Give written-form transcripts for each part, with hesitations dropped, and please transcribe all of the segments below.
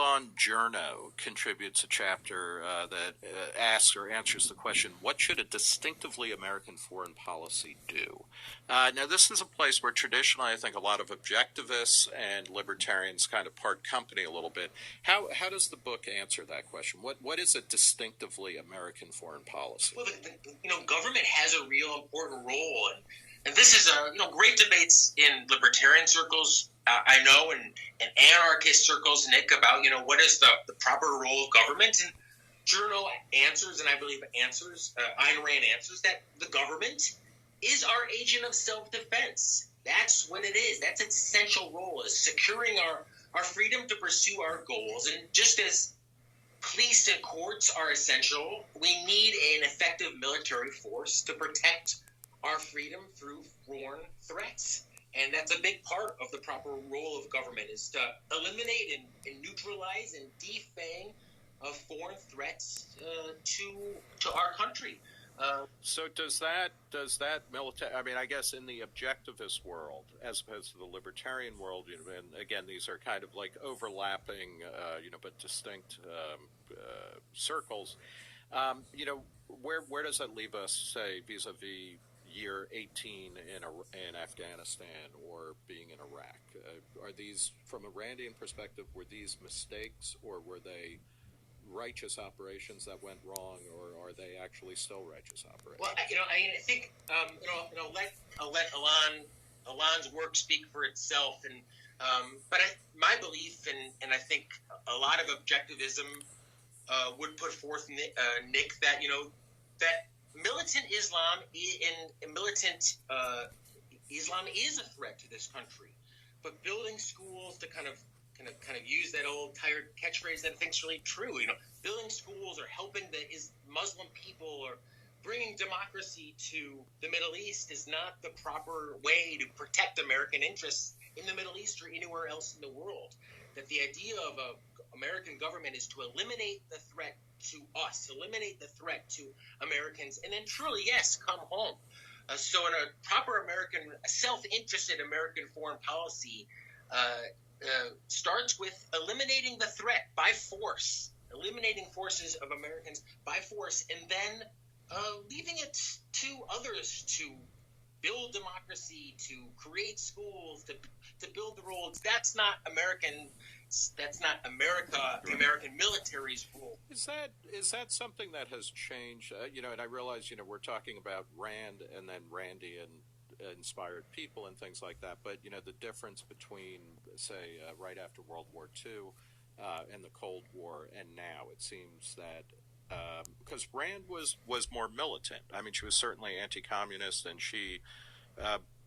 Elon Journo contributes a chapter that asks or answers the question, what should a distinctively American foreign policy do? Now, this is a place where traditionally I think a lot of objectivists and libertarians kind of part company a little bit. How does the book answer that question? What is a distinctively American foreign policy? Well, government has a real important role, and this is great debates in libertarian circles. I know in anarchist circles, Nick, about what is the proper role of government, and Journo answers, and I believe Ayn Rand answers that the government is our agent of self-defense. That's what it is. That's its essential role, is securing our freedom to pursue our goals. And just as police and courts are essential, we need an effective military force to protect our freedom through foreign threats. And that's a big part of the proper role of government, is to eliminate and neutralize and defang foreign threats to our country. So does that military? I mean, I guess in the objectivist world, as opposed to the libertarian world, and again, these are kind of like overlapping, but distinct circles. Where does that leave us, say, vis-a-vis year 18 in Afghanistan or being in Iraq? Are these, from a Randian perspective, were these mistakes, or were they righteous operations that went wrong, or are they actually still righteous operations? Well, I think I'll let Alon's work speak for itself, and but my belief, and I think a lot of objectivism would put forth, Nick, that that militant Islam Islam is a threat to this country, but building schools to kind of use that old tired catchphrase that I think is really true. Building schools or helping the Muslim people or bringing democracy to the Middle East is not the proper way to protect American interests in the Middle East or anywhere else in the world. That the idea of an American government is to eliminate the threat to us, eliminate the threat to Americans, and then truly, yes, come home. So in a proper self-interested American foreign policy, starts with eliminating the threat by force, eliminating forces of Americans by force, and then leaving it to others to build democracy, to create schools, to build the roads. That's not American. That's not America, the American military's role. Is that something that has changed? And I realize, we're talking about Rand and then Randian inspired people and things like that. But, the difference between, say, right after World War II and the Cold War and now, it seems that because Rand was more militant. I mean, she was certainly anti-communist, and she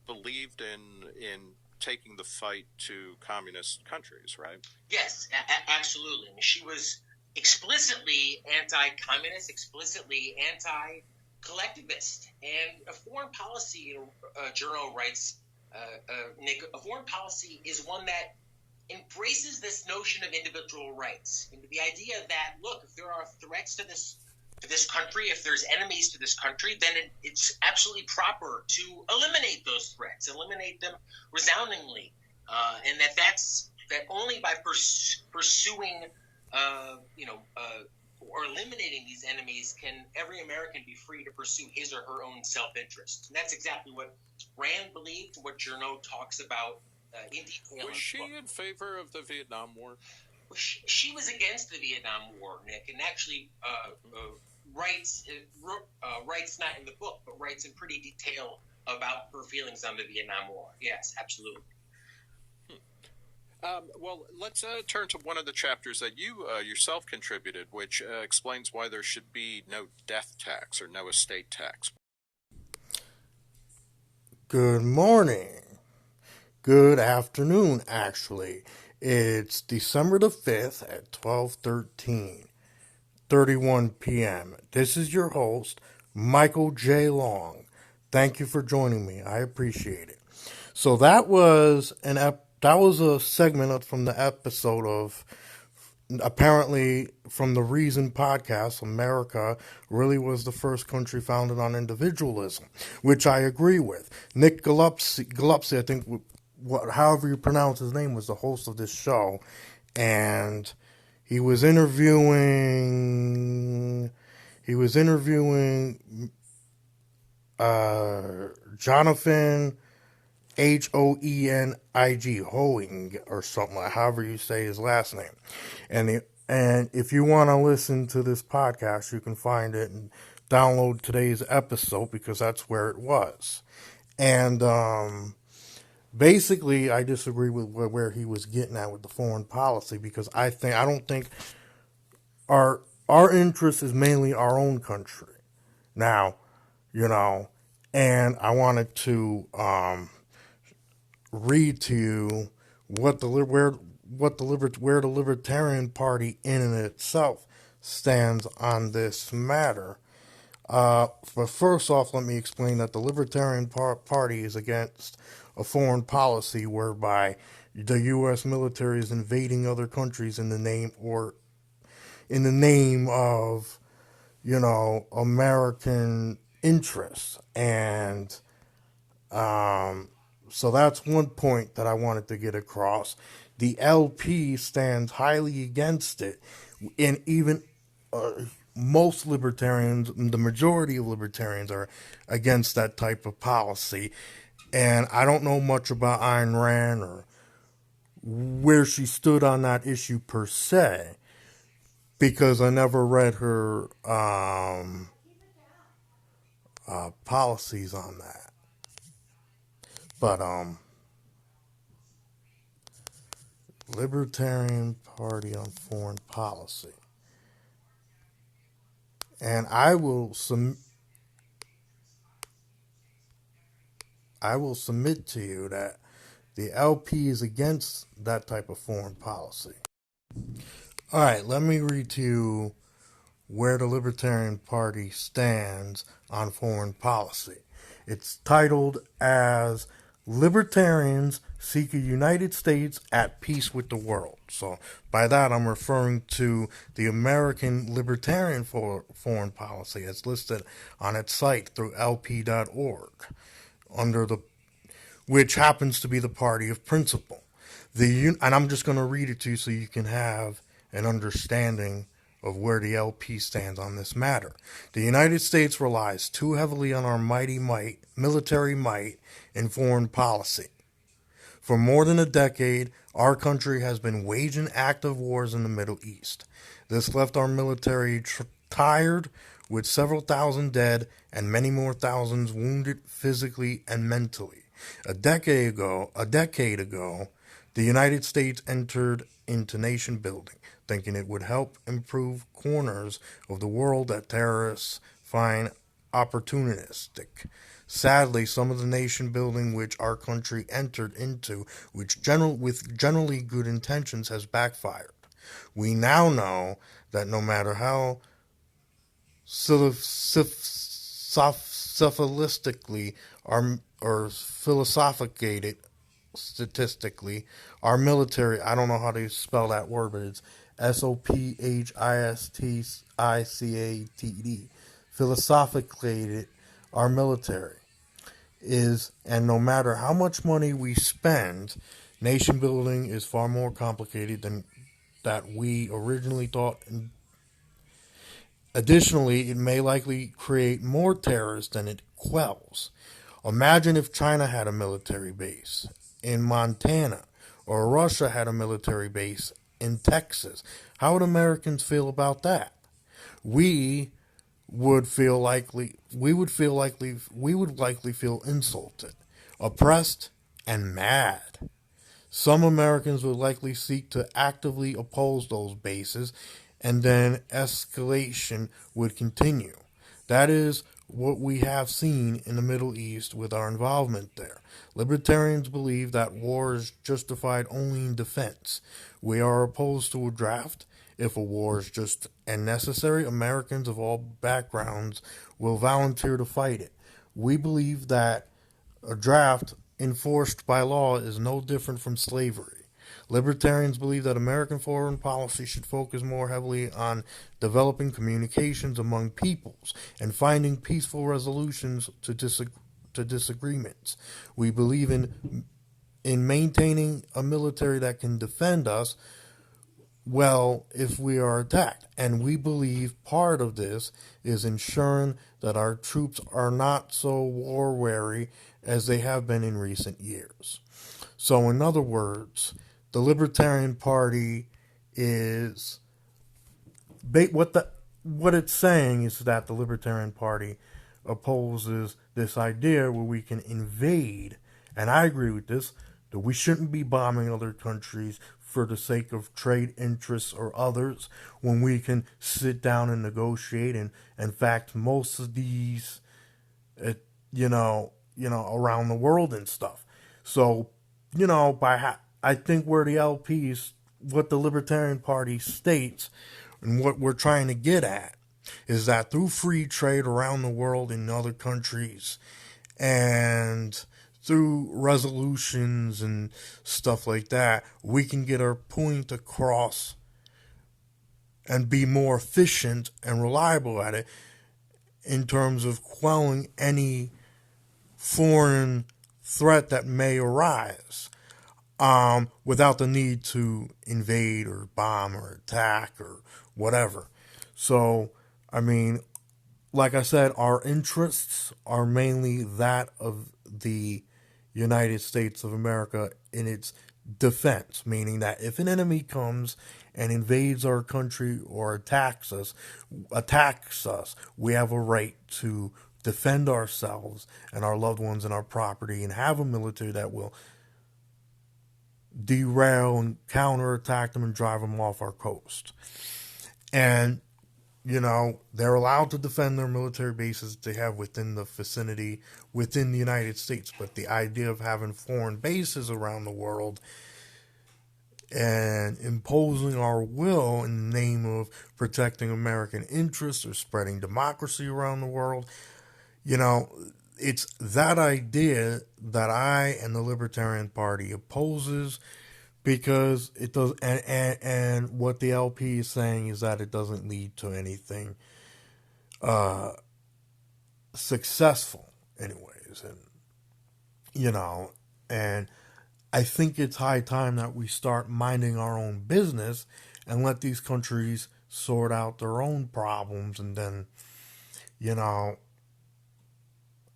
believed in taking the fight to communist countries, right? Yes, absolutely. I mean, she was explicitly anti-communist, explicitly anti-collectivist. And a foreign policy, Journo writes, Nick, a foreign policy is one that embraces this notion of individual rights. And the idea that, look, if there are threats to this country, if there's enemies to this country, then it's absolutely proper to eliminate those threats, eliminate them resoundingly, and that only by pursuing, or eliminating these enemies can every American be free to pursue his or her own self-interest. And that's exactly what Rand believed, what Journo talks about in detail. Was she in favor of the Vietnam War? She was against the Vietnam War, Nick, and actually writes not in the book, but writes in pretty detail about her feelings on the Vietnam War. Yes, absolutely. Well, let's turn to one of the chapters that you yourself contributed, which explains why there should be no death tax or no estate tax. Good morning. Good afternoon, actually. It's December the 5th at 12:31 p.m. This is your host, Michael J. Long. Thank you for joining me. I appreciate it. So that was a segment from the episode of, apparently from the Reason podcast, America really was the first country founded on individualism, which I agree with. Nick Galupsi, I think, however you pronounce his name, was the host of this show, and he was interviewing Jonathan Hoenig Hoeing or something like however you say his last name, and if you want to listen to this podcast, you can find it and download today's episode because that's where it was, and basically I disagree with where he was getting at with the foreign policy because I don't think our interest is mainly our own country. Now, and I wanted to read to you where the Libertarian Party in and itself stands on this matter. But first off, let me explain that the Libertarian Party is against a foreign policy whereby the U.S. military is invading other countries in the name of American interests. And so that's one point that I wanted to get across. The LP stands highly against it, and even most libertarians, the majority of libertarians, are against that type of policy. And I don't know much about Ayn Rand or where she stood on that issue per se, because I never read her policies on that. But Libertarian Party on Foreign Policy. And I will submit to you that the LP is against that type of foreign policy. All right, let me read to you where the Libertarian Party stands on foreign policy. It's titled as Libertarians Seek a United States at Peace with the World. So by that I'm referring to the American Libertarian Foreign Policy as listed on its site through lp.org, which happens to be the party of principle. And I'm just going to read it to you so you can have an understanding of where the LP stands on this matter. The United States relies too heavily on our military might in foreign policy. For more than a decade, our country has been waging active wars in the Middle East. This left our military tired, with several thousand dead and many more thousands wounded physically and mentally. A decade ago, the United States entered into nation building, thinking it would help improve corners of the world that terrorists find opportunistic. Sadly, some of the nation building which our country entered into, with generally good intentions, has backfired. We now know that no matter how cephalistically or philosophicated statistically, our military, I don't know how to spell that word, but it's sophisticated, philosophically, our military is, and no matter how much money we spend, nation building is far more complicated than that we originally thought. Additionally, it may likely create more terrorists than it quells. Imagine if China had a military base in Montana, or Russia had a military base in Texas. How would Americans feel about that? We would likely feel insulted, oppressed, and mad. Some Americans would likely seek to actively oppose those bases, and then escalation would continue. That is what we have seen in the Middle East with our involvement there. Libertarians believe that war is justified only in defense. We are opposed to a draft. If a war is just and necessary, Americans of all backgrounds will volunteer to fight it. We believe that a draft enforced by law is no different from slavery. Libertarians believe that American foreign policy should focus more heavily on developing communications among peoples and finding peaceful resolutions to disagreements. We believe in maintaining a military that can defend us well if we are attacked. And we believe part of this is ensuring that our troops are not so war weary as they have been in recent years. So, in other words, the Libertarian Party is what it's saying is that the Libertarian Party opposes this idea where we can invade, and I agree with this, that we shouldn't be bombing other countries for the sake of trade interests or others when we can sit down and negotiate. And in fact, most of these, uh, around the world and stuff. So, I think where the LPs, what the Libertarian Party states, and what we're trying to get at is that through free trade around the world in other countries and through resolutions and stuff like that, we can get our point across and be more efficient and reliable at it in terms of quelling any foreign threat that may arise, without the need to invade or bomb or attack or whatever. So, I mean, like I said, our interests are mainly that of the United States of America in its defense, meaning that if an enemy comes and invades our country or attacks us, we have a right to defend ourselves and our loved ones and our property and have a military that will derail and counterattack them and drive them off our coast. And, they're allowed to defend their military bases they have within the vicinity, within the United States. But the idea of having foreign bases around the world and imposing our will in the name of protecting American interests or spreading democracy around the world, it's that idea that I and the Libertarian Party opposes, because it does, and what the LP is saying is that it doesn't lead to anything successful, anyways, and I think it's high time that we start minding our own business and let these countries sort out their own problems, and then,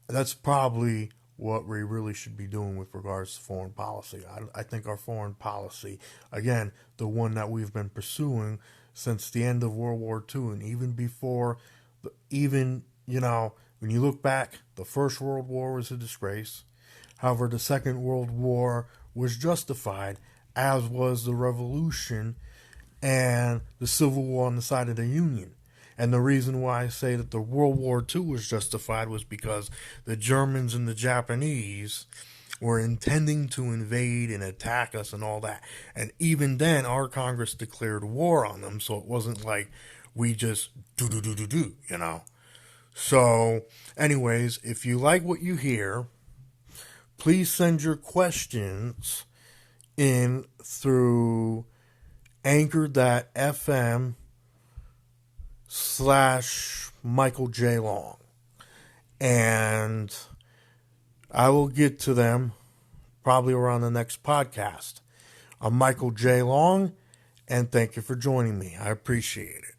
that's probably what we really should be doing with regards to foreign policy. I think our foreign policy, again, the one that we've been pursuing since the end of World War II, and even before, when you look back, the First World War was a disgrace. However, the Second World War was justified, as was the Revolution and the Civil War on the side of the Union. And the reason why I say that the World War II was justified was because the Germans and the Japanese were intending to invade and attack us and all that. And even then, our Congress declared war on them, so it wasn't like we just do. So, anyways, if you like what you hear, please send your questions in through anchor.fm/Michael J. Long. And I will get to them probably around the next podcast. I'm Michael J. Long, and thank you for joining me. I appreciate it.